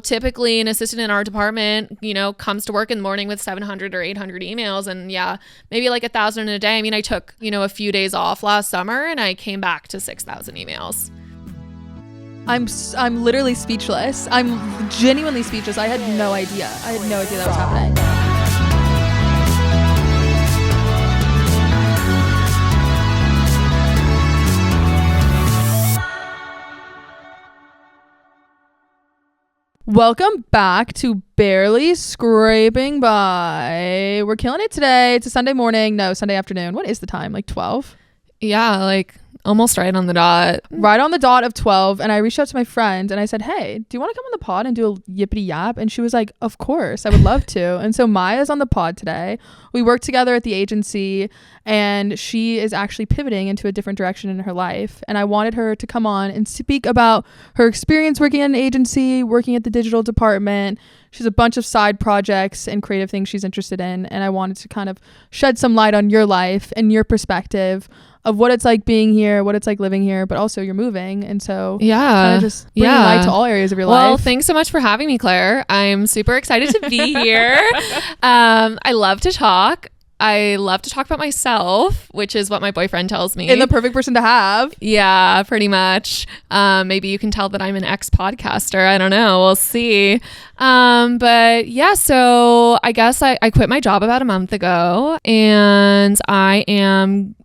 typically an assistant in our department, comes to work in the morning with 700 or 800 emails, and maybe like 1,000 a day. I mean, I took, a few days off last summer and I came back to 6,000 emails. I'm literally speechless. I'm genuinely speechless. I had no idea. That was happening. Welcome back to Barely Scraping By. We're killing it today. It's a Sunday morning. No, Sunday afternoon. What is the time? Like 12? Yeah, like almost right on the dot. Right on the dot of 12. And I reached out to my friend and I said, hey, do you want to come on the pod and do a yippity yap? And she was like, of course, I would love to. And so Maya's on the pod today. We work together at the agency and she is actually pivoting into a different direction in her life. And I wanted her to come on and speak about her experience working at an agency, working at the digital department. She has a bunch of side projects and creative things she's interested in. And I wanted to kind of shed some light on your life and your perspective of what it's like being here, what it's like living here, but also you're moving. And so kind of just bringing light to all areas of your life. Well, thanks so much for having me, Claire. I'm super excited to be here. I love to talk. I love to talk about myself, which is what my boyfriend tells me. And the perfect person to have. Yeah, pretty much. Maybe you can tell that I'm an ex-podcaster. I don't know. We'll see. But yeah, so I guess I quit my job about a month ago and I am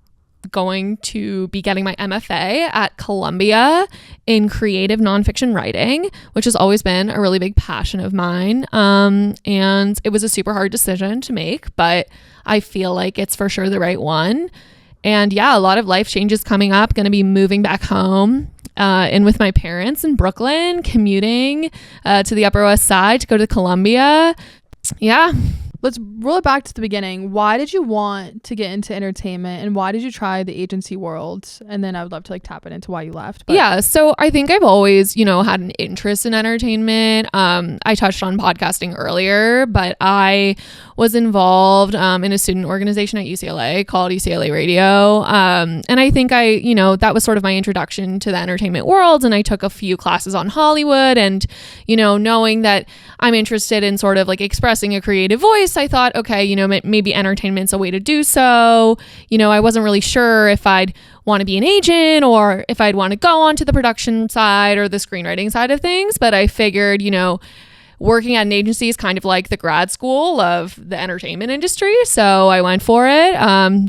going to be getting my MFA at Columbia in creative nonfiction writing, which has always been a really big passion of mine. And it was a super hard decision to make, but I feel like it's for sure the right one. And yeah, a lot of life changes coming up. Going to be moving back home in with my parents in Brooklyn, commuting to the Upper West Side to go to Columbia. Yeah. Let's roll it back to the beginning. Why did you want to get into entertainment and why did you try the agency world? And then I would love to tap it into why you left. But yeah, so I think I've always, had an interest in entertainment. I touched on podcasting earlier, but I was involved in a student organization at UCLA called UCLA Radio. And I think that was sort of my introduction to the entertainment world. And I took a few classes on Hollywood and, knowing that I'm interested in sort of like expressing a creative voice, I thought, okay, maybe entertainment's a way to do so. I wasn't really sure if I'd want to be an agent or if I'd want to go onto the production side or the screenwriting side of things. But I figured, working at an agency is kind of like the grad school of the entertainment industry. So I went for it,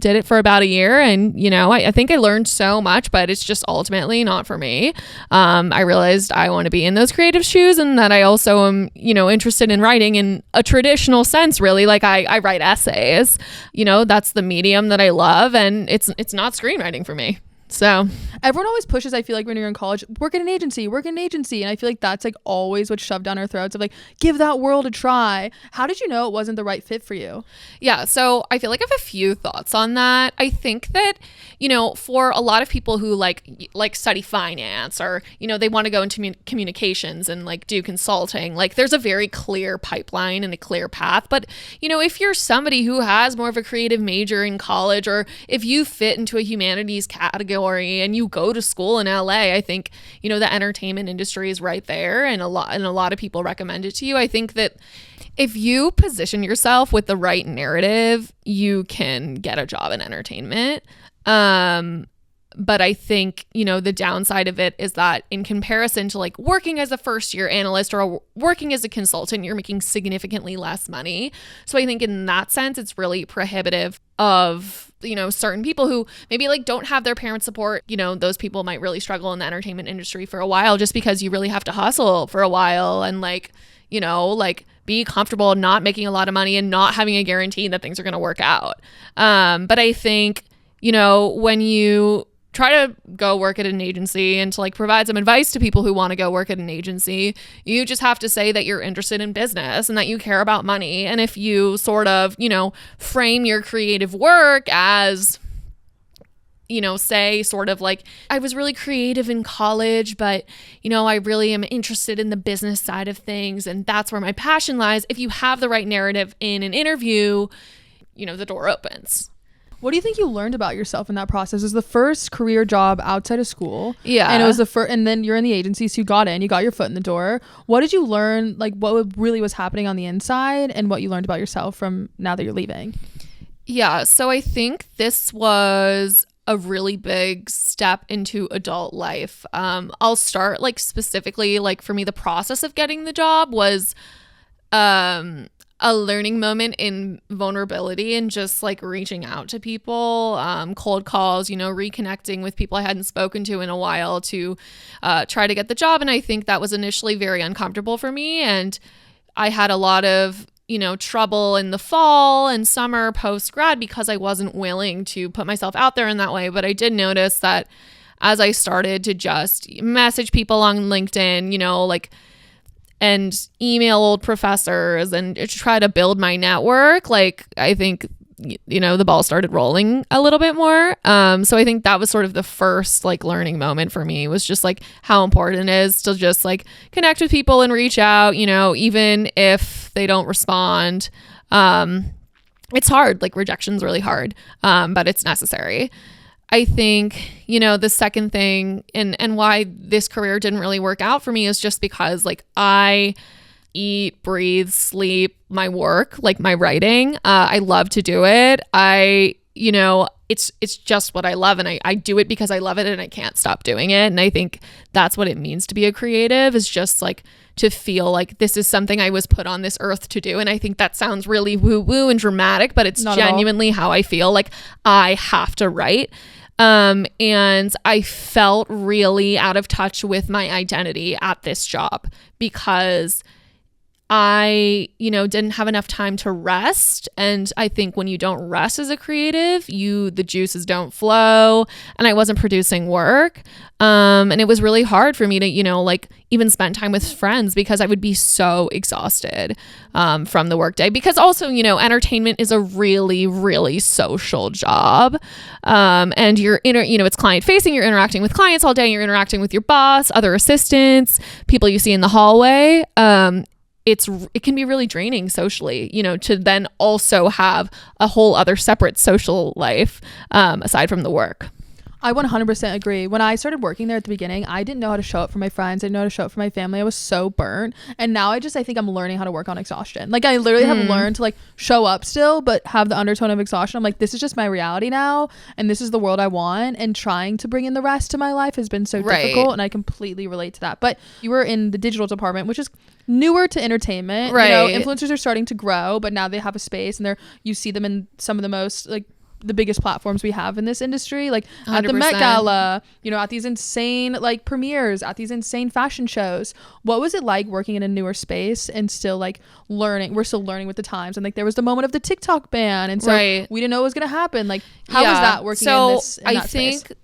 did it for about a year. And, I think I learned so much, but it's just ultimately not for me. I realized I want to be in those creative shoes and that I also am, interested in writing in a traditional sense, really. Like I write essays, that's the medium that I love and it's not screenwriting for me. So everyone always pushes, I feel like when you're in college, work at an agency. And I feel like that's like always what's shoved down our throats of like, give that world a try. How did you know it wasn't the right fit for you? Yeah. So I feel like I have a few thoughts on that. I think that, for a lot of people who like study finance or, they want to go into communications and like do consulting, like there's a very clear pipeline and a clear path. But, if you're somebody who has more of a creative major in college or if you fit into a humanities category, and you go to school in LA, I think, the entertainment industry is right there and a lot of people recommend it to you. I think that if you position yourself with the right narrative, you can get a job in entertainment. But I think, the downside of it is that in comparison to like working as a first year analyst or working as a consultant, you're making significantly less money. So I think in that sense, it's really prohibitive of, certain people who maybe like don't have their parents' support. Those people might really struggle in the entertainment industry for a while just because you really have to hustle for a while and be comfortable not making a lot of money and not having a guarantee that things are going to work out. But I think, when you try to go work at an agency and to like provide some advice to people who want to go work at an agency, you just have to say that you're interested in business and that you care about money. And if you sort of, frame your creative work as, say sort of like, I was really creative in college, but, I really am interested in the business side of things. And that's where my passion lies. If you have the right narrative in an interview, the door opens. What do you think you learned about yourself in that process? It was the first career job outside of school. Yeah. And it was the first, and then you're in the agency, so you got in, you got your foot in the door. What did you learn, like what really was happening on the inside and what you learned about yourself from now that you're leaving? Yeah, so I think this was a really big step into adult life. I'll start like specifically, like for me, the process of getting the job was a learning moment in vulnerability and just like reaching out to people, cold calls, reconnecting with people I hadn't spoken to in a while to try to get the job. And I think that was initially very uncomfortable for me. And I had a lot of trouble in the fall and summer post grad because I wasn't willing to put myself out there in that way. But I did notice that as I started to just message people on LinkedIn, and email old professors and try to build my network, like I think, the ball started rolling a little bit more. So I think that was sort of the first like learning moment for me, was just like how important it is to just like connect with people and reach out, even if they don't respond. It's hard, like rejection's really hard, but it's necessary. I think, the second thing and why this career didn't really work out for me is just because like I eat, breathe, sleep my work, like my writing. I love to do it. It's just what I love, and I do it because I love it and I can't stop doing it. And I think that's what it means to be a creative, is just like to feel like this is something I was put on this earth to do. And I think that sounds really woo-woo and dramatic, but it's genuinely how I feel. Like I have to write. And I felt really out of touch with my identity at this job because I, didn't have enough time to rest. And I think when you don't rest as a creative, the juices don't flow, and I wasn't producing work. And it was really hard for me to, even spend time with friends because I would be so exhausted, from the workday, because also, entertainment is a really, really social job. And it's client facing, you're interacting with clients all day, you're interacting with your boss, other assistants, people you see in the hallway. It can be really draining socially, to then also have a whole other separate social life, aside from the work. I 100% agree. When I started working there at the beginning, I didn't know how to show up for my friends. I didn't know how to show up for my family. I was so burnt. And now I think I'm learning how to work on exhaustion. Like I literally have learned to like show up still, but have the undertone of exhaustion. I'm like, this is just my reality now. And this is the world I want. And trying to bring in the rest to my life has been so difficult. And I completely relate to that. But you were in the digital department, which is newer to entertainment. Right. Influencers are starting to grow, but now they have a space, and you see them in some of the most like the biggest platforms we have in this industry, like 100%. At the Met Gala, at these insane like premieres, at these insane fashion shows. What was it like working in a newer space and still like learning? We're still learning with the times, and like there was the moment of the TikTok ban, and so we didn't know what was gonna happen. Like how was that working in this? I think space?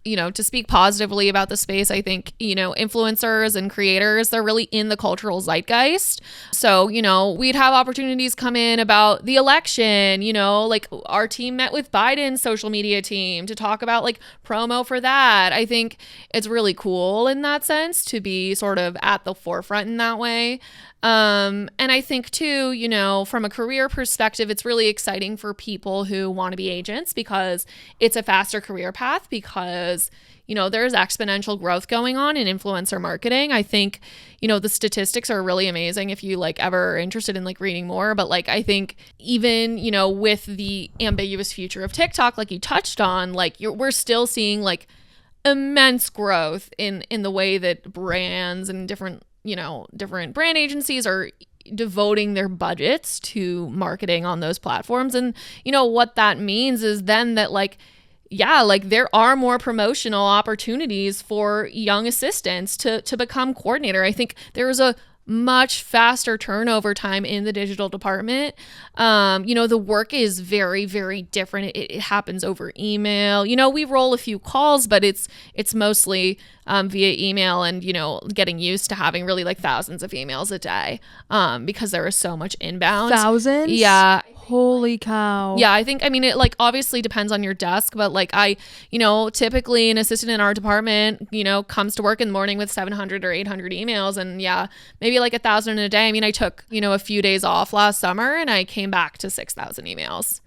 To speak positively about the space, I think, influencers and creators, they're really in the cultural zeitgeist. So, we'd have opportunities come in about the election, like our team met with Biden's social media team to talk about like promo for that. I think it's really cool in that sense to be sort of at the forefront in that way. And I think too, from a career perspective, it's really exciting for people who want to be agents because it's a faster career path, because, there's exponential growth going on in influencer marketing. I think, the statistics are really amazing if you like ever interested in like reading more, but like, I think even, with the ambiguous future of TikTok, like you touched on, like we're still seeing like immense growth in the way that brands and different brand agencies are devoting their budgets to marketing on those platforms. And what that means is then that like there are more promotional opportunities for young assistants to become coordinator. I think there's a much faster turnover time in the digital department. The work is very, very different. It happens over email. We roll a few calls, but it's mostly via email, and getting used to having really like thousands of emails a day, because there is so much inbound. Thousands? Yeah. Holy cow. Yeah, I think, it like obviously depends on your desk, but like typically an assistant in our department, comes to work in the morning with 700 or 800 emails, and maybe like 1,000 a day. I took, a few days off last summer and I came back to 6,000 emails.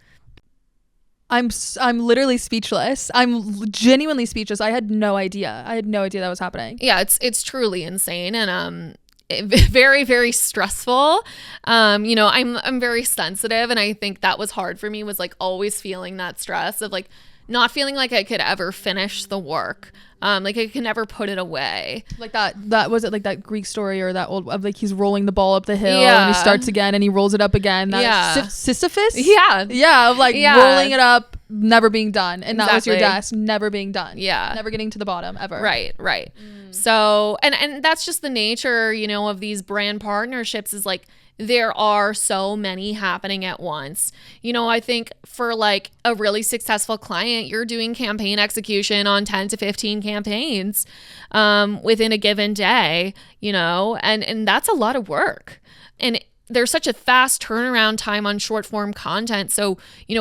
I'm literally speechless. I'm genuinely speechless. I had no idea. That was happening. Yeah, it's truly insane, and very, very stressful. I'm very sensitive, and I think that was hard for me, was like always feeling that stress of like not feeling like I could ever finish the work. Like I could never put it away. Like that was it, like that Greek story or that old of like he's rolling the ball up the hill and he starts again and he rolls it up again. Sisyphus? Yeah, of like rolling it up, never being done. And that was your desk, never being done. Yeah. Never getting to the bottom ever. Right. So, and that's just the nature, of these brand partnerships, is like there are so many happening at once. I think for like a really successful client, you're doing campaign execution on 10 to 15 campaigns within a given day, and that's a lot of work. And there's such a fast turnaround time on short form content. So,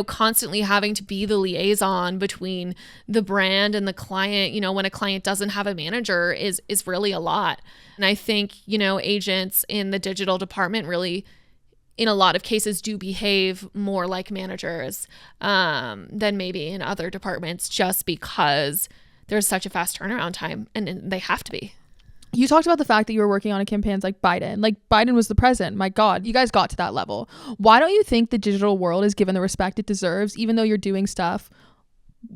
constantly having to be the liaison between the brand and the client, when a client doesn't have a manager is really a lot. And I think, agents in the digital department really, in a lot of cases, do behave more like managers than maybe in other departments, just because there's such a fast turnaround time, and they have to be. You talked about the fact that you were working on campaigns like Biden. Like Biden was the president. My God, you guys got to that level. Why don't you think the digital world is given the respect it deserves, even though you're doing stuff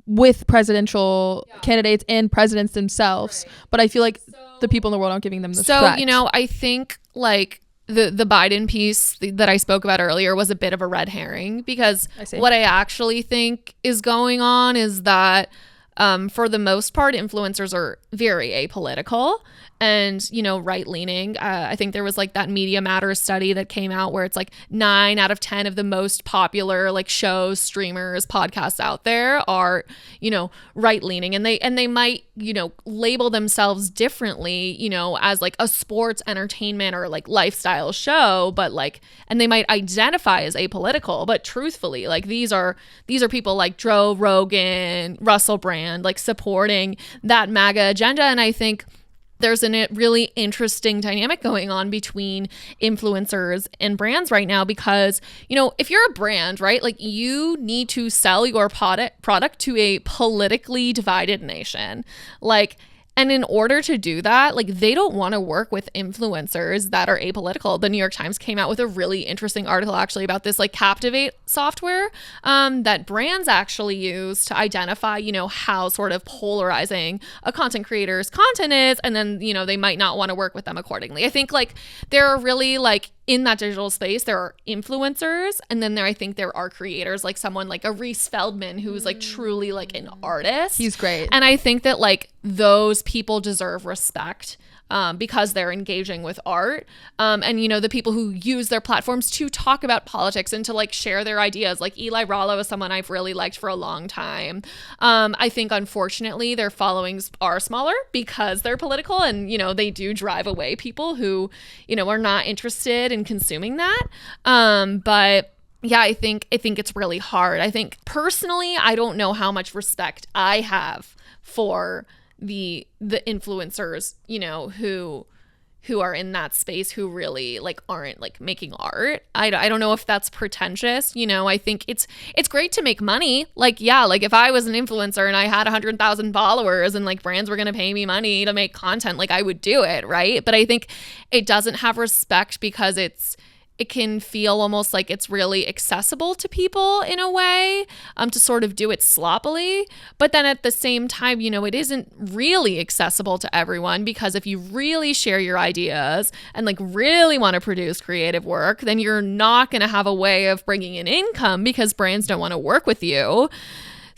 with presidential candidates and presidents themselves? But I feel like the people in the world aren't giving them the respect. I think like the Biden piece that I spoke about earlier was a bit of a red herring, because what I actually think is going on is that for the most part, influencers are very apolitical and, right-leaning. I think there was like that Media Matters study that came out where it's like 9 out of 10 of the most popular like shows, streamers, podcasts out there are, right-leaning, and they might, label themselves differently, as like a sports entertainment or like lifestyle show, but like, and they might identify as apolitical, but truthfully, like these are people like Joe Rogan, Russell Brand, like supporting that MAGA agenda. And I think there's a really interesting dynamic going on between influencers and brands right now, because, if you're a brand, right, like you need to sell your product to a politically divided nation. Like, and in order to do that, like they don't want to work with influencers that are apolitical. The New York Times came out with a really interesting article actually about this like Captivate software that brands actually use to identify, how sort of polarizing a content creator's content is. And then, they might not want to work with them accordingly. I think like there are really like in that digital space, there are influencers, and then I think there are creators, like someone like a Reese Feldman, who's like truly like an artist. He's great. And I think that like those people deserve respect because they're engaging with art. And, the people who use their platforms to talk about politics and to like share their ideas, like Eli Rollo is someone I've really liked for a long time. I think unfortunately their followings are smaller because they're political, and, they do drive away people who, are not interested in consuming that. But yeah, I think it's really hard. I think personally, I don't know how much respect I have for the influencers, who are in that space, who really like aren't like making art. I don't know if that's pretentious. I think it's great to make money. Like, yeah, like if I was an influencer and I had 100,000 followers and like brands were going to pay me money to make content, like I would do it. Right. But I think it doesn't have respect because it can feel almost like it's really accessible to people in a way, to sort of do it sloppily. But then at the same time, it isn't really accessible to everyone, because if you really share your ideas and like really want to produce creative work, then you're not going to have a way of bringing in income because brands don't want to work with you.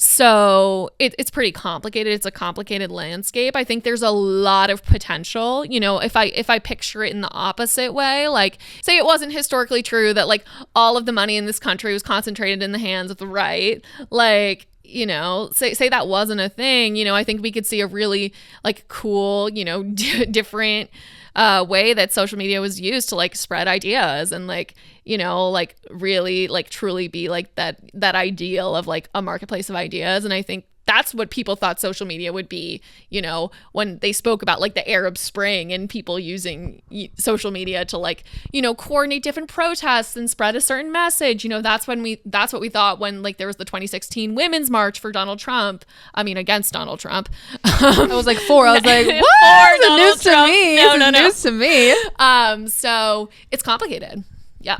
So it's pretty complicated. It's a complicated landscape. I think there's a lot of potential. If I picture it in the opposite way, like say it wasn't historically true that like all of the money in this country was concentrated in the hands of the right, like, say that wasn't a thing, I think we could see a really like cool, different way that social media was used to like spread ideas and like, like really like truly be like that ideal of like a marketplace of ideas. And I think that's what people thought social media would be, you know, when they spoke about like the Arab Spring and people using social media to like, you know, coordinate different protests and spread a certain message. You know, that's what we thought when like there was the 2016 Women's March for Donald Trump. I mean, against Donald Trump. I was like 4. I was like, what? This is news to me. No. News to me. So it's complicated. Yeah.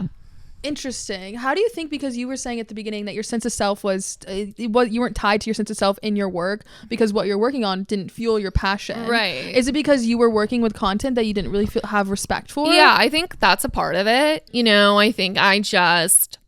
Interesting. How do you think, because you were saying at the beginning that your sense of self was you weren't tied to your sense of self in your work because what you're working on didn't fuel your passion, right? Is it because you were working with content that you didn't really have respect for? Yeah, I think that's a part of it. You know, I think I just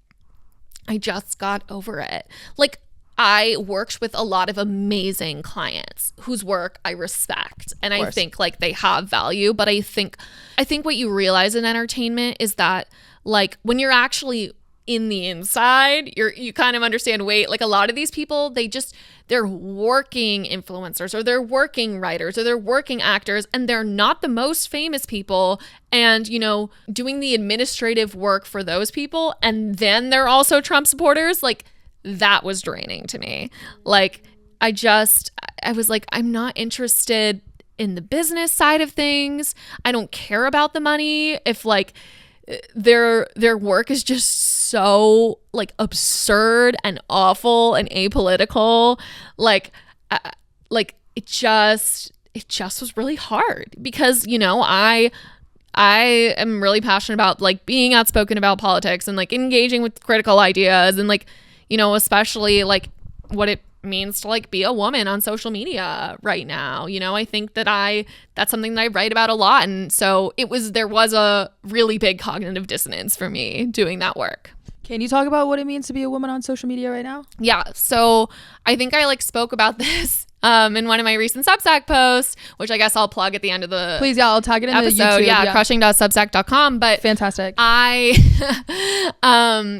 got over it. Like, I worked with a lot of amazing clients whose work I respect, and I think like they have value, but I think what you realize in entertainment is that like when you're actually in the inside, you kind of understand, wait, like a lot of these people, they're working influencers, or they're working writers, or they're working actors, and they're not the most famous people, and you know, doing the administrative work for those people, and then they're also Trump supporters. Like, that was draining to me. Like, I was like, I'm not interested in the business side of things. I don't care about the money. If like their work is just so like absurd and awful and apolitical, like it just was really hard, because you know, I am really passionate about like being outspoken about politics and like engaging with critical ideas, and like, you know, especially like what it means to like be a woman on social media right now. You know, I think that that's something that I write about a lot, and so there was a really big cognitive dissonance for me doing that work. Can you talk about what it means to be a woman on social media right now? Yeah, so I think I like spoke about this in one of my recent Substack posts, which I guess I'll plug at the end of the please. Yeah, I'll tag it in episode. the YouTube. Yeah, crushing.substack.com. But fantastic.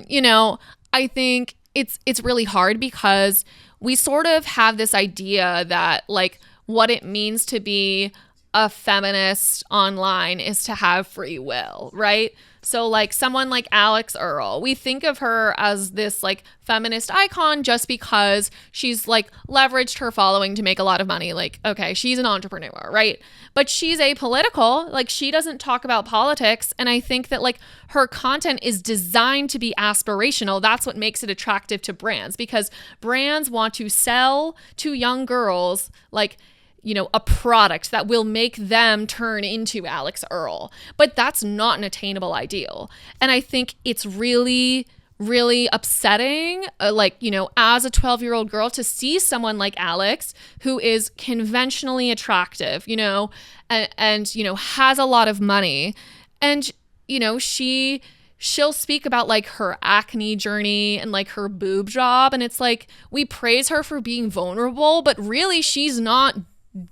You know, I think it's really hard because we sort of have this idea that like what it means to be a feminist online is to have free will, right? So like someone like Alex Earle, we think of her as this like feminist icon just because she's like leveraged her following to make a lot of money. Like, okay, she's an entrepreneur, right? But she's apolitical. Like, she doesn't talk about politics. And I think that like her content is designed to be aspirational. That's what makes it attractive to brands, because brands want to sell to young girls like, you know, a product that will make them turn into Alex Earle. But that's not an attainable ideal. And I think it's really, really upsetting, like, you know, as a 12-year-old girl, to see someone like Alex, who is conventionally attractive, you know, and you know, has a lot of money. And, you know, she'll speak about like her acne journey and like her boob job. And it's like, we praise her for being vulnerable, but really she's not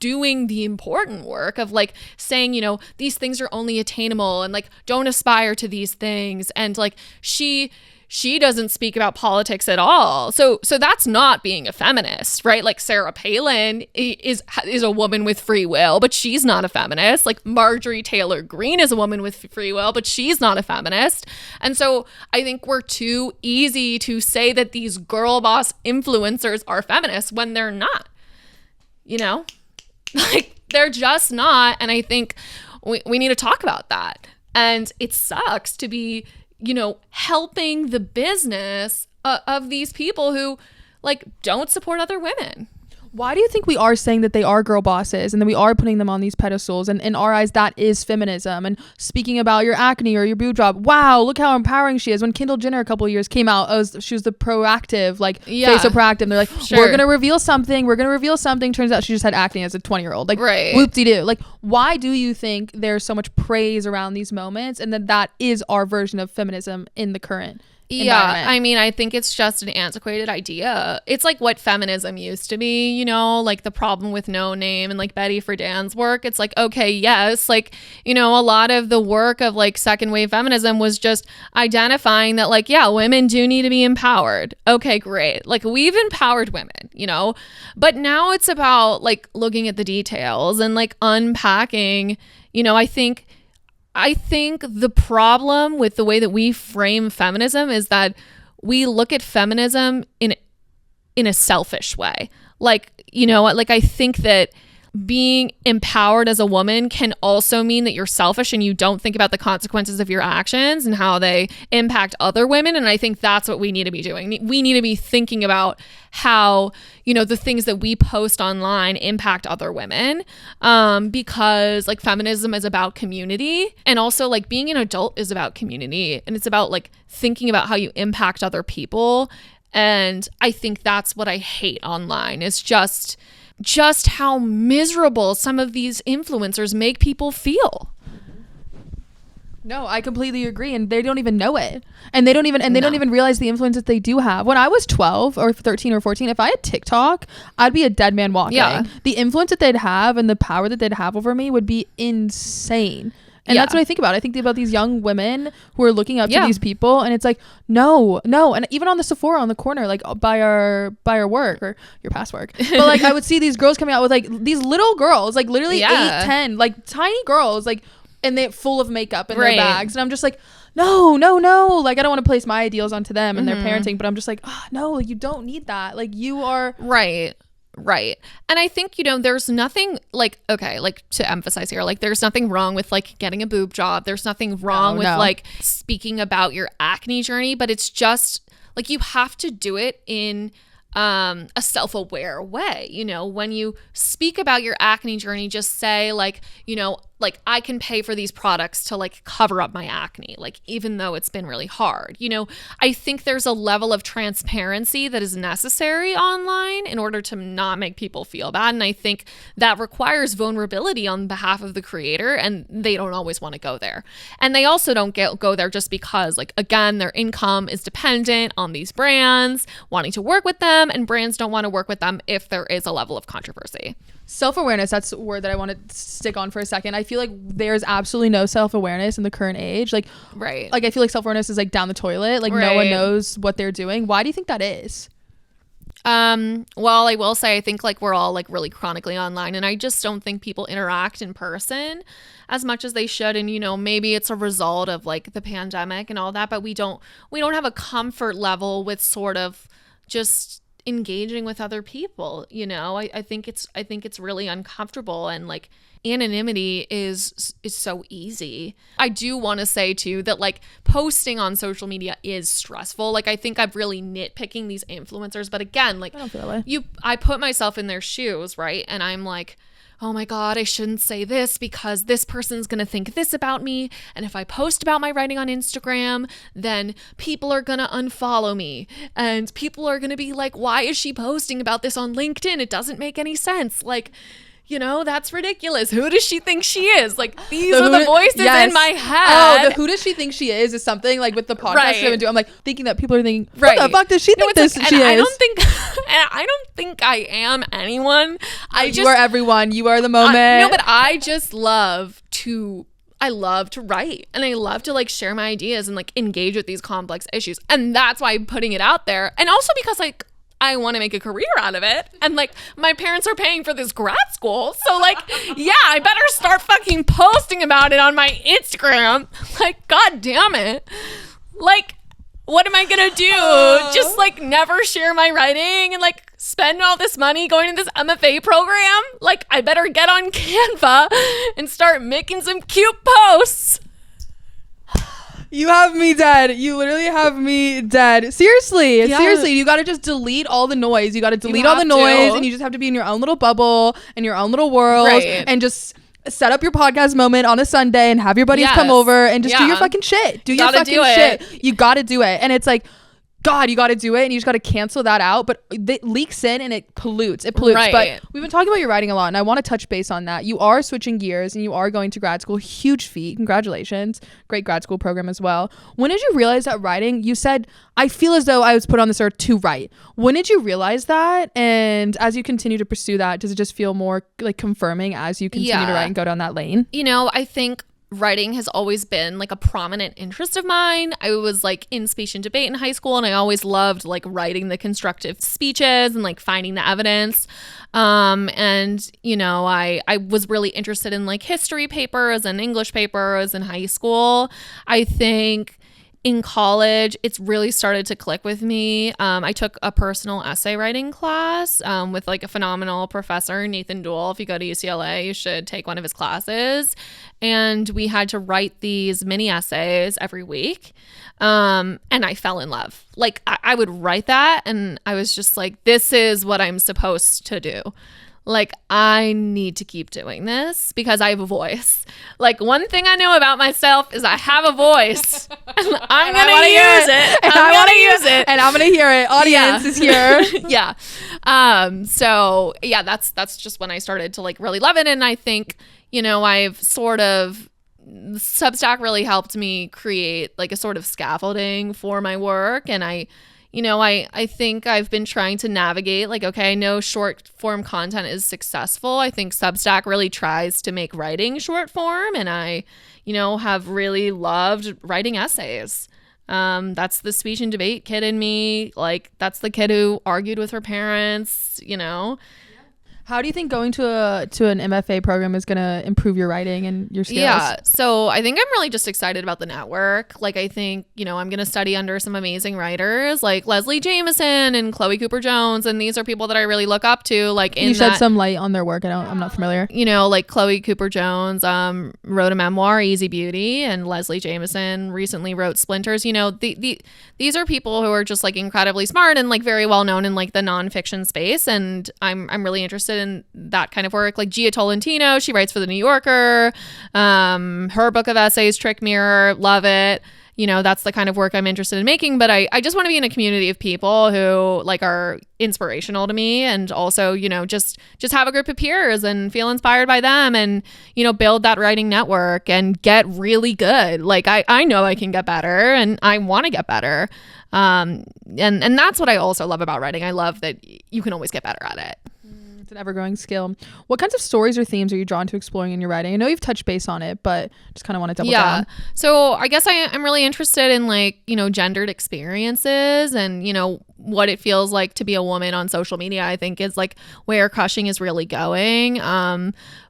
doing the important work of like saying, you know, these things are only attainable and like don't aspire to these things. And like she doesn't speak about politics at all. So that's not being a feminist, right? Like Sarah Palin is a woman with free will, but she's not a feminist. Like Marjorie Taylor Greene is a woman with free will, but she's not a feminist. And so I think we're too easy to say that these girl boss influencers are feminists when they're not, you know? Like, they're just not. And I think we need to talk about that. And it sucks to be, you know, helping the business of these people who like don't support other women. Why do you think we are saying that they are girl bosses and that we are putting them on these pedestals? And in our eyes, that is feminism. And speaking about your acne or your boob job, wow, look how empowering she is. When Kendall Jenner a couple of years came out, she was the proactive, like face of proactive. They're like, sure, we're going to reveal something. Turns out she just had acne as a 20-year-old. Like, right. Whoop-de-doo. Like, why do you think there's so much praise around these moments, and that is our version of feminism in the current environment? I mean, I think it's just an antiquated idea. It's like what feminism used to be, you know, like the problem with No Name and like Betty Friedan's work. It's like, okay, yes, like, you know, a lot of the work of like second wave feminism was just identifying that like, yeah, women do need to be empowered. Okay, great. Like, we've empowered women, you know, but now it's about like looking at the details and like unpacking, you know. I think the problem with the way that we frame feminism is that we look at feminism in a selfish way. like, you know, like I think that being empowered as a woman can also mean that you're selfish and you don't think about the consequences of your actions and how they impact other women. And I think that's what we need to be doing. We need to be thinking about how, you know, the things that we post online impact other women, because like feminism is about community, and also like being an adult is about community, and it's about like thinking about how you impact other people. And I think that's what I hate online, is just how miserable some of these influencers make people feel. No, I completely agree, and they don't even know it, and they don't even realize the influence that they do have. When I was 12 or 13 or 14, if I had TikTok, I'd be a dead man walking. Yeah. The influence that they'd have and the power that they'd have over me would be insane. And that's what I think about. I think about these young women who are looking up to these people, and it's like, no. And even on the Sephora on the corner, like by our work or your past work, but like I would see these girls coming out with like these little girls, like literally 8, 10, like tiny girls, like, and they're full of makeup in their bags. And I'm just like, no. Like, I don't want to place my ideals onto them and their parenting, but I'm just like, oh, no, like, you don't need that. Like, you are Right. And I think, you know, there's nothing like, okay, like to emphasize here, like there's nothing wrong with like getting a boob job. There's nothing wrong with like speaking about your acne journey, but it's just like you have to do it in a self-aware way. You know, when you speak about your acne journey, just say like, you know, like I can pay for these products to like cover up my acne, like even though it's been really hard. You know, I think there's a level of transparency that is necessary online in order to not make people feel bad. And I think that requires vulnerability on behalf of the creator, and they don't always want to go there. And they also don't go there just because, like, again, their income is dependent on these brands wanting to work with them, and brands don't want to work with them if there is a level of controversy. Self-awareness, that's a word that I want to stick on for a second. I feel like there's absolutely no self-awareness in the current age. Like, like I feel like self-awareness is like down the toilet. Like no one knows what they're doing. Why do you think that is? Well, I will say, I think like we're all like really chronically online, and I just don't think people interact in person as much as they should. And, you know, maybe it's a result of like the pandemic and all that, but we don't have a comfort level with sort of just engaging with other people. You know, I think it's really uncomfortable, and like anonymity is so easy. I do want to say too that like posting on social media is stressful. Like I think I'm really nitpicking these influencers, but again, like I don't feel that way. I put myself in their shoes, right? And I'm like, oh my God, I shouldn't say this because this person's going to think this about me. And if I post about my writing on Instagram, then people are going to unfollow me. And people are going to be like, why is she posting about this on LinkedIn? It doesn't make any sense. Like, you know, that's ridiculous. Who does she think she is? Like, these are the voices in my head. Oh, the who does she think she is something like with the podcast I've been doing. I'm like thinking that people are thinking, what the fuck does she think this she is? I don't think I am anyone. You are everyone. You are the moment. No, but I just love to write, and I love to like share my ideas and like engage with these complex issues. And that's why I'm putting it out there. And also because like I want to make a career out of it. And like my parents are paying for this grad school. So like, yeah, I better start fucking posting about it on my Instagram. Like, God damn it. Like, what am I going to do? Just like never share my writing and like spend all this money going to this MFA program? Like, I better get on Canva and start making some cute posts. You have me dead. You literally have me dead. Seriously. You got to just delete all the noise. You got to delete all the noise, and you just have to be in your own little bubble and your own little world, and just set up your podcast moment on a Sunday and have your buddies come over and just do your fucking shit. Do your fucking shit. You got to do it. And it's like, God, you got to do it, and you just got to cancel that out. But it leaks in and it pollutes. Right. But we've been talking about your writing a lot, and I want to touch base on that. You are switching gears and you are going to grad school. Huge feat. Congratulations. Great grad school program as well. When did you realize that writing, you said, I feel as though I was put on this earth to write. When did you realize that? And as you continue to pursue that, does it just feel more like confirming as you continue to write and go down that lane? You know, I think writing has always been like a prominent interest of mine. I was like in speech and debate in high school, and I always loved like writing the constructive speeches and like finding the evidence. And you know, I was really interested in like history papers and English papers in high school. I think in college, it's really started to click with me. I took a personal essay writing class with like a phenomenal professor, Nathan Dool. If you go to UCLA, you should take one of his classes. And we had to write these mini essays every week. And I fell in love. Like I would write that and I was just like, this is what I'm supposed to do. Like, I need to keep doing this because I have a voice. Like, one thing I know about myself is I have a voice. And I'm going to use it. And I'm going to use it. And I'm going to hear it. Audience is here. Yeah. So, yeah, that's just when I started to, like, really love it. And I think, you know, I've sort of... Substack really helped me create, like, a sort of scaffolding for my work. And I think I've been trying to navigate, like, okay, I know short form content is successful. I think Substack really tries to make writing short form. And I, have really loved writing essays. That's the speech and debate kid in me. Like, that's the kid who argued with her parents, How do you think going to an MFA program is going to improve your writing and your skills? Yeah, so I think I'm really just excited about the network. Like, I think, I'm going to study under some amazing writers like Leslie Jameson and Chloe Cooper Jones. And these are people that I really look up to. Like, Can you shed some light on their work? I'm not familiar. Like Chloe Cooper Jones wrote a memoir, Easy Beauty, and Leslie Jameson recently wrote Splinters. These are people who are just like incredibly smart and like very well known in like the nonfiction space. And I'm really interested in that kind of work. Like Gia Tolentino, she writes for the New Yorker. Her book of essays, Trick Mirror, love it. That's the kind of work I'm interested in making. But I just want to be in a community of people who like are inspirational to me, and also, just have a group of peers and feel inspired by them, and, build that writing network and get really good. Like I know I can get better, and I want to get better. And that's what I also love about writing. I love that you can always get better at it. It's an ever-growing skill. What kinds of stories or themes are you drawn to exploring in your writing? I know you've touched base on it, but just kind of want to double down. So I guess I'm really interested in like, gendered experiences and, what it feels like to be a woman on social media, I think is like where crushing is really going.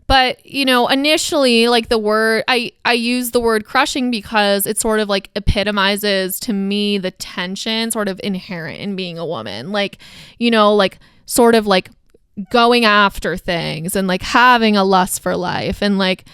But, initially, like the word, I use the word crushing because it sort of like epitomizes to me the tension sort of inherent in being a woman. Like, like sort of like going after things and like having a lust for life and like,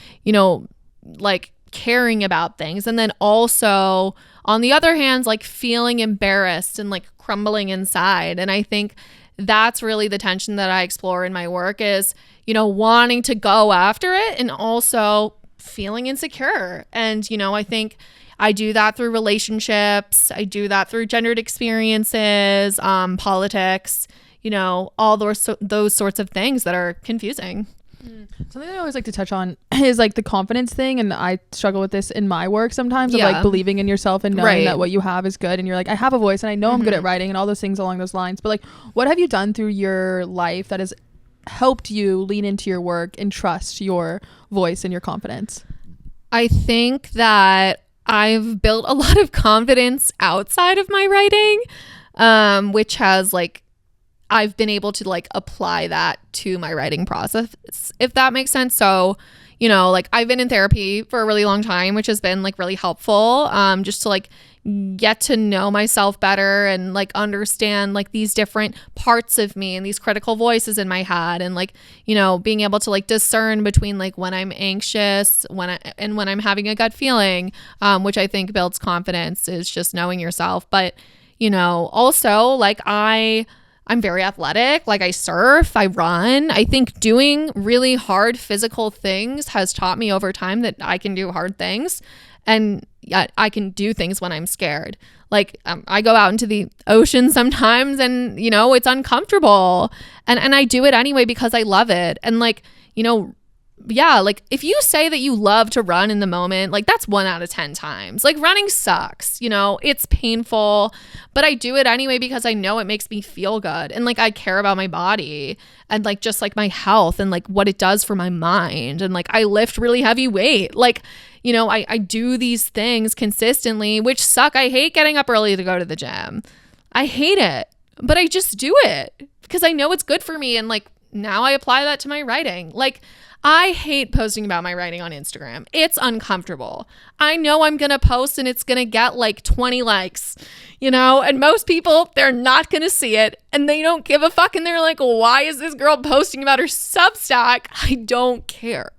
like caring about things. And then also on the other hand, like feeling embarrassed and like crumbling inside. And I think that's really the tension that I explore in my work is, wanting to go after it and also feeling insecure. And, I think I do that through relationships. I do that through gendered experiences, politics, all those sorts of things that are confusing. Something I always like to touch on is like the confidence thing, and I struggle with this in my work sometimes of like believing in yourself and knowing that what you have is good, and you're like, I have a voice and I know I'm good at writing and all those things along those lines. But like, what have you done through your life that has helped you lean into your work and trust your voice and your confidence? I think that I've built a lot of confidence outside of my writing, which has like I've been able to like apply that to my writing process, if that makes sense. So, like I've been in therapy for a really long time, which has been like really helpful, just to like get to know myself better and like understand like these different parts of me and these critical voices in my head, and like, being able to like discern between like when I'm anxious, when I'm having a gut feeling, which I think builds confidence, is just knowing yourself. But, also like I'm very athletic. Like I surf, I run. I think doing really hard physical things has taught me over time that I can do hard things, and I can do things when I'm scared. Like I go out into the ocean sometimes and, it's uncomfortable, and I do it anyway because I love it. And like, yeah, like if you say that you love to run in the moment, like that's 1 out of 10 times. Like running sucks, it's painful, but I do it anyway because I know it makes me feel good. And like I care about my body and like just like my health and like what it does for my mind. And like I lift really heavy weight. Like, I do these things consistently, which suck. I hate getting up early to go to the gym. I hate it, but I just do it because I know it's good for me. And like, now I apply that to my writing. Like, I hate posting about my writing on Instagram. It's uncomfortable. I know I'm going to post and it's going to get like 20 likes, you know, and most people, they're not going to see it and they don't give a fuck. And they're like, why is this girl posting about her Substack? I don't care.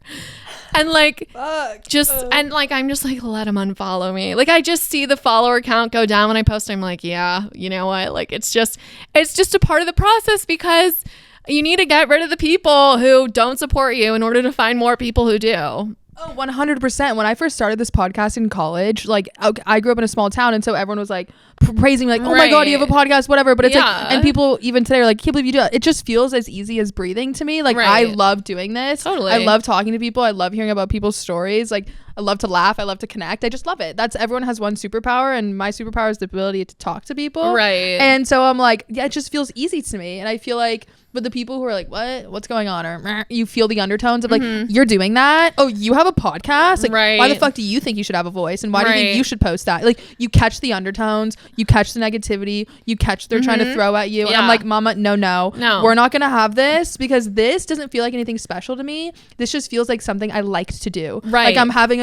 And like, and like, I'm just like, let them unfollow me. Like, I just see the follower count go down when I post. I'm like, yeah, you know what? Like, it's just a part of the process because you need to get rid of the people who don't support you in order to find more people who do. Oh, 100%. When I first started this podcast in college, like I grew up in a small town, and so everyone was like praising me, like, oh my God, you have a podcast, whatever. But it's like, and people even today are like, can't believe you do it. It just feels as easy as breathing to me. Like, I love doing this. Totally. I love talking to people. I love hearing about people's stories. Like, I love to laugh. I love to connect. I just love it. Everyone has one superpower, and my superpower is the ability to talk to people. Right. And so I'm like, yeah, it just feels easy to me. And I feel like, but the people who are like, what's going on? Or you feel the undertones of like, you're doing that. Oh, you have a podcast. Like, why the fuck do you think you should have a voice? And why do you think you should post that? Like, you catch the undertones, you catch the negativity, you catch they're trying to throw at you. And I'm like, mama, no, we're not going to have this because this doesn't feel like anything special to me. This just feels like something I liked to do. Right. Like I'm having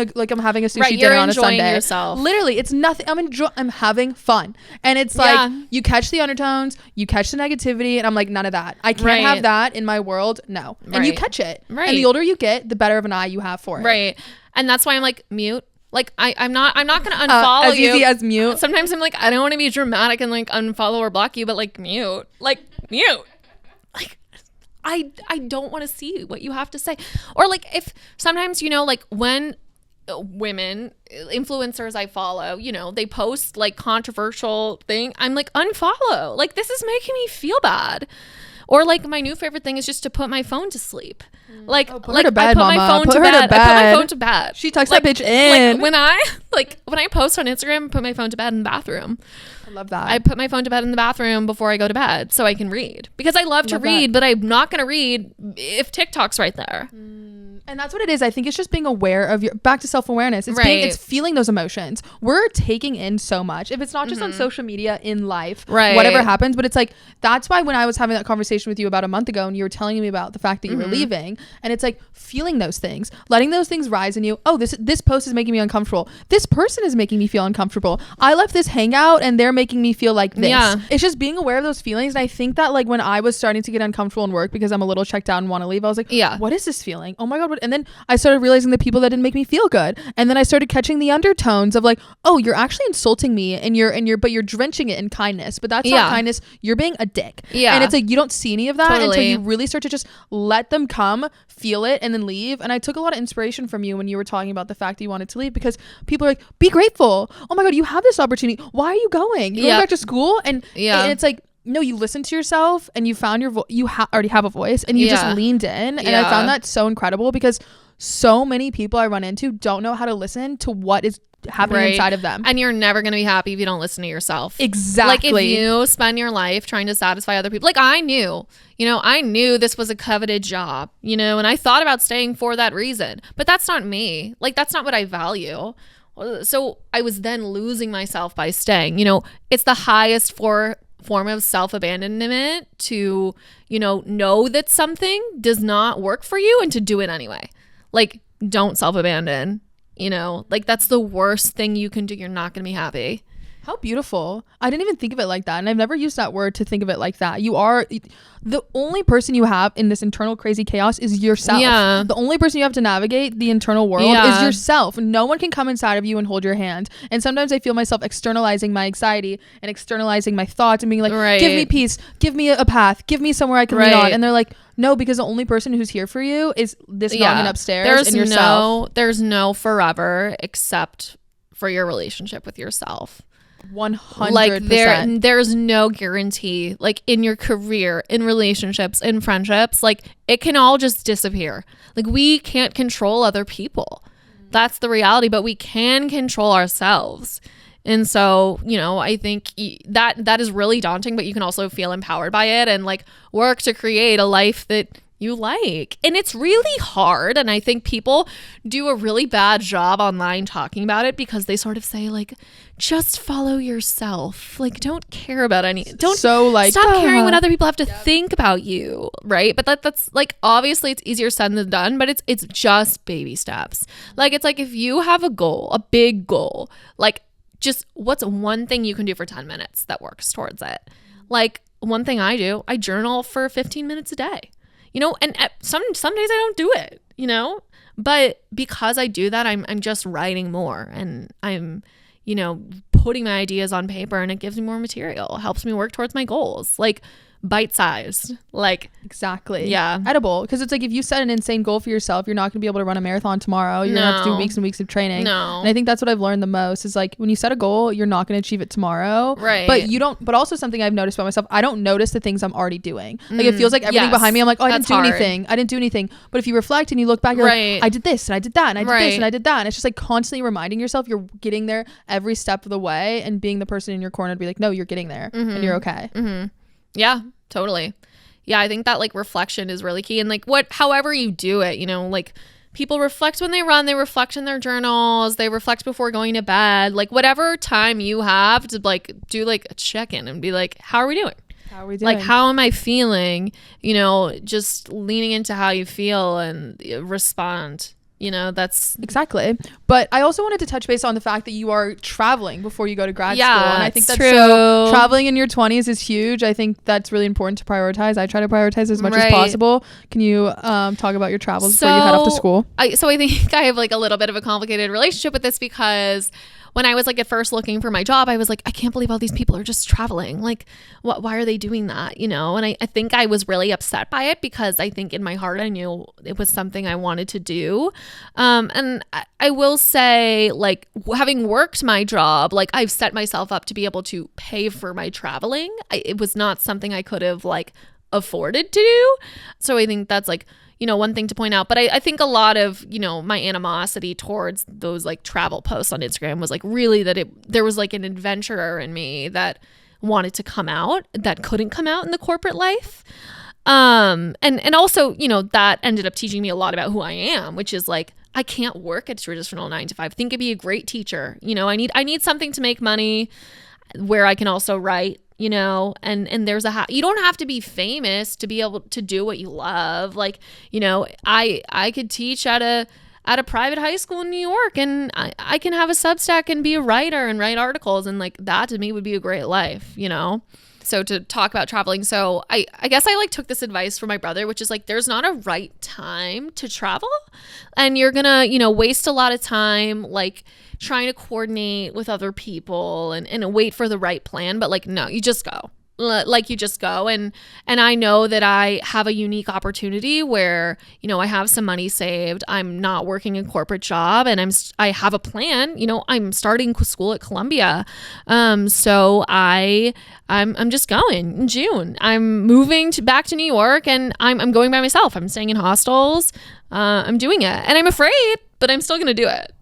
a sushi dinner on a Sunday. Yourself. Literally, it's nothing. I'm having fun. And it's like, you catch the undertones, you catch the negativity. And I'm like, none of that. I can't have that in my world. No. And you catch it. Right. And the older you get, the better of an eye you have for it. Right. And that's why I'm like, mute. Like, I'm not going to unfollow you. As easy as mute. Sometimes I'm like, I don't want to be dramatic and like unfollow or block you, but like mute. Like, mute. Like, I don't want to see what you have to say. Or like, if sometimes, you know, like when women influencers I follow, you know, they post like controversial thing, I'm like, unfollow. Like, this is making me feel bad. Or like, my new favorite thing is just to put my phone to sleep. Like, I put my phone to bed. She tucks that bitch in. Like when I post on Instagram, I put my phone to bed in the bathroom. I love that. I put my phone to bed in the bathroom before I go to bed so I can read, because I love to read, but I'm not going to read if TikTok's right there. And that's what it is. I think it's just being aware of back to self-awareness. It's feeling those emotions. We're taking in so much. If it's not just on social media, in life, whatever happens. But it's like, that's why when I was having that conversation with you about a month ago and you were telling me about the fact that you were leaving, and it's like feeling those things, letting those things rise in you. Oh, this post is making me uncomfortable. This person is making me feel uncomfortable. I left this hangout and they're making me feel like this. Yeah. It's just being aware of those feelings. And I think that like when I was starting to get uncomfortable in work because I'm a little checked out and want to leave, I was like, what is this feeling? Oh my God. And then I started realizing the people that didn't make me feel good. And then I started catching the undertones of like, oh, you're actually insulting me but you're drenching it in kindness. But that's not kindness. You're being a dick. Yeah. And it's like, you don't see any of that until you really start to just let them come, feel it, and then leave. And I took a lot of inspiration from you when you were talking about the fact that you wanted to leave, because people are like, be grateful. Oh my God, you have this opportunity. Why are you going? You're going back to school? And it's like, no, you listen to yourself and you found your you already have a voice, and you just leaned in. And I found that so incredible, because so many people I run into don't know how to listen to what is happening inside of them. And you're never going to be happy if you don't listen to yourself. Exactly. Like, if you spend your life trying to satisfy other people, like I knew this was a coveted job, you know, and I thought about staying for that reason, but that's not me. Like, that's not what I value. So I was then losing myself by staying. You know, it's the highest form of self-abandonment to, you know that something does not work for you and to do it anyway. Like, don't self-abandon, you know, like that's the worst thing you can do. You're not going to be happy. How beautiful. I didn't even think of it like that. And I've never used that word to think of it like that. You are the only person you have in this internal crazy chaos is yourself. Yeah. The only person you have to navigate the internal world is yourself. No one can come inside of you and hold your hand. And sometimes I feel myself externalizing my anxiety and externalizing my thoughts and being like, give me peace, give me a path, give me somewhere I can lean on. And they're like, no, because the only person who's here for you is this noggin upstairs and yourself. There's no forever except for your relationship with yourself. 100%. Like there's no guarantee, like in your career, in relationships, in friendships, like it can all just disappear. Like, we can't control other people. That's the reality, but we can control ourselves. And so, you know, I think that is really daunting, but you can also feel empowered by it and like work to create a life that you like. And it's really hard. And I think people do a really bad job online talking about it because they sort of say like, just follow yourself. Like, don't care about don't stop caring what other people have to think about you. Right. But that's like, obviously it's easier said than done, but it's just baby steps. Like, it's like if you have a goal, a big goal, like just what's one thing you can do for 10 minutes that works towards it? Like, one thing I do, I journal for 15 minutes a day. And some days I don't do it, but because I do that, I'm just writing more and I'm, putting my ideas on paper and it gives me more material, helps me work towards my goals, like bite-sized, like exactly. Yeah. Edible. Because it's like if you set an insane goal for yourself, you're not going to be able to run a marathon tomorrow. You're going to have to do weeks and weeks of training. No. And I think that's what I've learned the most is like when you set a goal, you're not going to achieve it tomorrow. Right. But also something I've noticed about myself, I don't notice the things I'm already doing. Like it feels like everything behind me, I'm like, oh, I didn't do anything. But if you reflect and you look back, you're like, I did this and I did that and I did this and I did that. And it's just like constantly reminding yourself you're getting there every step of the way and being the person in your corner to be like, no, you're getting there and you're okay. Yeah, totally. Yeah, I think that like reflection is really key. And like however you do it, like people reflect when they run, they reflect in their journals, they reflect before going to bed, like whatever time you have to like do like a check-in and be like, how are we doing? How are we doing? Like, how am I feeling? Just leaning into how you feel and respond. That's exactly. But I also wanted to touch base on the fact that you are traveling before you go to grad school. And I think that's true. So traveling in your 20s is huge. I think that's really important to prioritize. I try to prioritize as much as possible. Can you talk about your travels before you head off to school? So I think I have like a little bit of a complicated relationship with this because when I was like at first looking for my job, I was like, I can't believe all these people are just traveling. Like, why are they doing that? And I think I was really upset by it because I think in my heart, I knew it was something I wanted to do. And I will say, like, having worked my job, like I've set myself up to be able to pay for my traveling. It was not something I could have like afforded to do. So I think that's like, one thing to point out. But I think a lot of, my animosity towards those like travel posts on Instagram was like really that there was like an adventurer in me that wanted to come out that couldn't come out in the corporate life. And also, that ended up teaching me a lot about who I am, which is like, I can't work a traditional 9 to 5. I think I'd be a great teacher. I need something to make money where I can also write. And there's you don't have to be famous to be able to do what you love. Like, I could teach at a private high school in New York and I can have a Substack and be a writer and write articles. And like that to me would be a great life, So to talk about traveling. So I guess I like took this advice from my brother, which is like, there's not a right time to travel and you're gonna, waste a lot of time, like trying to coordinate with other people and wait for the right plan. But like, no, you just go. Like you just go. And I know that I have a unique opportunity where, I have some money saved. I'm not working a corporate job and I have a plan, I'm starting school at Columbia. So I'm just going in June. I'm moving back to New York and I'm going by myself. I'm staying in hostels. I'm doing it and I'm afraid, but I'm still going to do it.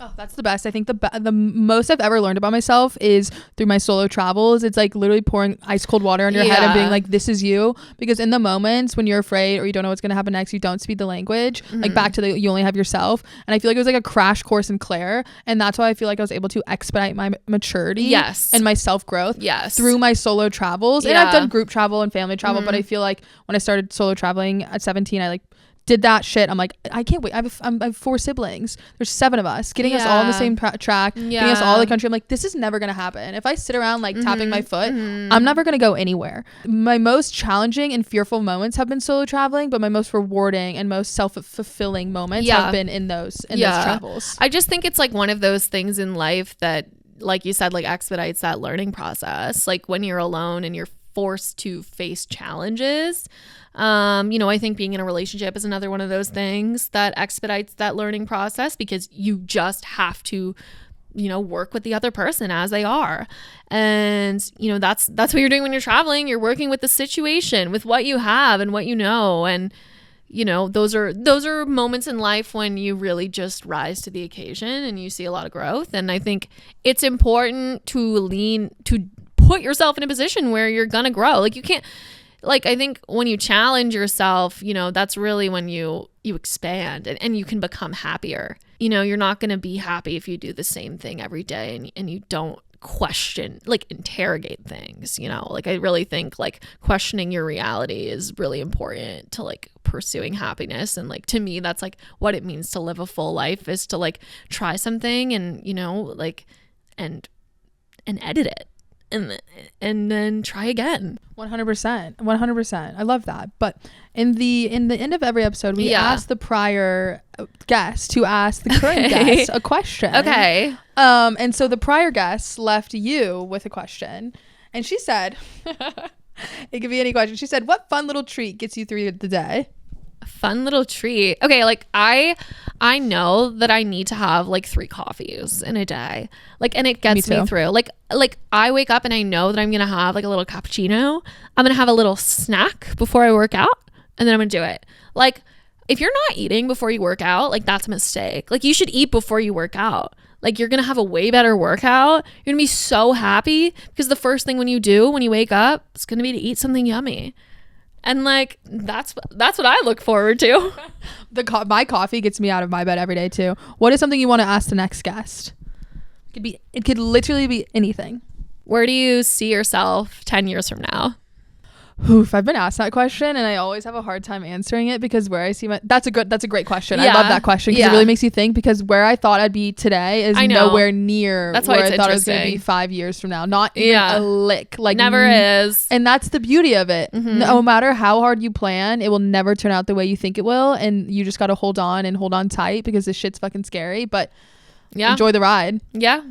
Oh, that's the best. I think the most I've ever learned about myself is through my solo travels. It's like literally pouring ice cold water on your head and being like, this is you. Because in the moments when you're afraid or you don't know what's going to happen next, you don't speak the language. Like back to you only have yourself. And I feel like it was like a crash course in Claire. And that's why I feel like I was able to expedite my maturity and my self-growth through my solo travels. And I've done group travel and family travel. But I feel like when I started solo traveling at 17, I like did that shit. I'm like, I can't wait. I have 4 siblings. There's 7 of us. Getting us all on the same track. Getting us all in the country. I'm like, this is never going to happen. If I sit around like tapping my foot, I'm never going to go anywhere. My most challenging and fearful moments have been solo traveling, but my most rewarding and most self-fulfilling moments have been in those travels. I just think it's like one of those things in life that, like you said, like expedites that learning process. Like when you're alone and you're forced to face challenges. I think being in a relationship is another one of those things that expedites that learning process because you just have to, work with the other person as they are. And, that's what you're doing when you're traveling. You're working with the situation, with what you have and what you know. And, those are moments in life when you really just rise to the occasion and you see a lot of growth. And I think it's important to put yourself in a position where you're gonna grow. Like you can't, like, I think when you challenge yourself, you know, that's really when you expand and you can become happier. You know, you're not going to be happy if you do the same thing every day and you don't question, like, interrogate things, you know. Like, I really think like questioning your reality is really important to like pursuing happiness. And like, to me, that's like what it means to live a full life, is to like try something and, you know, like, and edit it and then try again. 100%. I love that. But in the end of every episode, we ask the prior guest to ask the current guest a question. Okay. And so the prior guest left you with a question, and she said, it could be any question. She said, "What fun little treat gets you through the day?" A fun little treat. Okay, like I know that I need to have like 3 coffees in a day. Like, and it gets me through. Like I wake up and I know that I'm going to have like a little cappuccino. I'm going to have a little snack before I work out, and then I'm going to do it. Like, if you're not eating before you work out, like, that's a mistake. Like, you should eat before you work out. Like, you're going to have a way better workout. You're going to be so happy because the first thing when you do when you wake up is going to be to eat something yummy. And like, that's what I look forward to. My coffee gets me out of my bed every day too. What is something you want to ask the next guest? It could literally be anything. Where do you see yourself 10 years from now? Oof, I've been asked that question and I always have a hard time answering it, because where I see that's a great question. I love that question because it really makes you think, because where I thought I'd be today is nowhere near that's where why I thought it was going to be 5 years from now. Not even a lick. Like, never is. And that's the beauty of it. Mm-hmm. No matter how hard you plan, it will never turn out the way you think it will, and you just got to hold on tight, because this shit's fucking scary, but enjoy the ride. Yeah.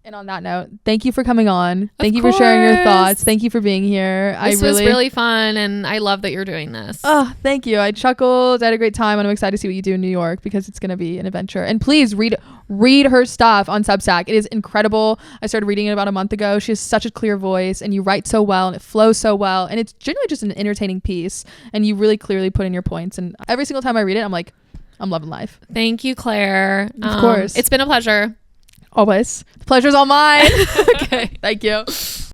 And on that note, thank you for coming on. Thank you for sharing your thoughts. Thank you for being here. This was really fun, and I love that you're doing this. Oh, thank you. I chuckled. I had a great time, and I'm excited to see what you do in New York, because it's going to be an adventure. And please read her stuff on Substack. It is incredible. I started reading it about a month ago. She has such a clear voice, and you write so well, and it flows so well, and it's generally just an entertaining piece, and you really clearly put in your points. And every single time I read it, I'm like, I'm loving life. Thank you, Claire. Of course. It's been a pleasure. Always. The pleasure's all mine. Okay. Thank you.